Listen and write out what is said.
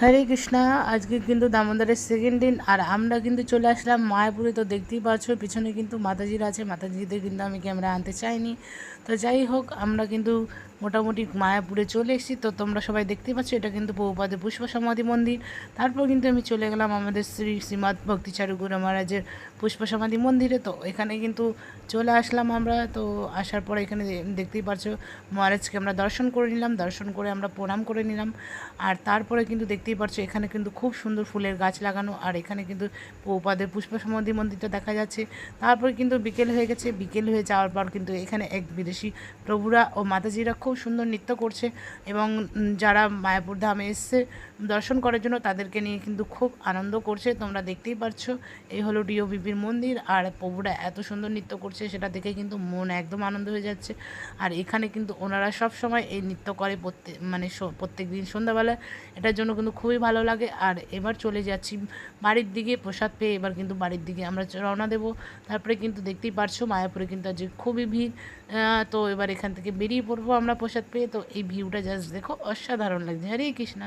হরে কৃষ্ণা। আজকে কিন্তু দামোদরের সেকেন্ড দিন, আর আমরা কিন্তু চলে আসলাম মায়াপুরে। তো দেখতেই পাচ্ছ পিছনে কিন্তু মাতাজির আছে, মাতাজিদের কিন্তু আমি ক্যামেরা আনতে চাইনি। তো যাই হোক, আমরা কিন্তু মোটামুটি মায়াপুরে চলে এসেছি। তো তোমরা সবাই দেখতেই পাচ্ছ, এটা কিন্তু প্রভুপাদের পুষ্প সমাধি মন্দির। তারপর কিন্তু আমি চলে গেলাম আমাদের শ্রীমৎ ভক্তিচারু গুরু মহারাজের পুষ্প সমাধি মন্দিরে। তো এখানে কিন্তু চলে আসলাম আমরা। তো আসার পরে এখানে দেখতেই পাচ্ছ মহারাজকে আমরা দর্শন করে নিলাম, দর্শন করে আমরা প্রণাম করে নিলাম। আর তারপরে কিন্তু দেখতেই পাচ্ছ এখানে কিন্তু খুব সুন্দর ফুলের গাছ লাগানো, আর এখানে কিন্তু প্রভুপাদের পুষ্প সমাধি মন্দিরটা দেখা যাচ্ছে। তারপরে কিন্তু বিকেল হয়ে গেছে, বিকেল হয়ে যাওয়ার পর কিন্তু এখানে এক বিদেশি প্রভুরা ও মাতাজিরা খুব সুন্দর নৃত্য করছে, এবং যারা মায়াপুর ধামে এসছে দর্শন করার জন্য তাদেরকে নিয়ে কিন্তু খুব আনন্দ করছে। তোমরা দেখতেই পাচ্ছ এই হলো ডিওবিপির মন্দির, আর প্রভুরা এত সুন্দর নৃত্য করছে সেটা দেখে কিন্তু মন একদম আনন্দ হয়ে যাচ্ছে। আর এখানে কিন্তু ওনারা সব সময় এই নৃত্য করে প্রত্যেক দিন সন্ধ্যাবেলা। এটার জন্য কিন্তু খুবই ভালো লাগে। আর এবার চলে যাচ্ছি বাড়ির দিকে, প্রসাদ পেয়ে এবার কিন্তু বাড়ির দিকে আমরা রওনা দেবো। তারপরে কিন্তু দেখতেই পারছো মায়াপুরে কিন্তু আজ খুবই ভিড়। তো এবার এখান থেকে বেরিয়ে পড়বো আমরা প্রসাদ পেয়ে। তো এই ভিউটা জাস্ট দেখো, অসাধারণ লাগছে। হরে কৃষ্ণা।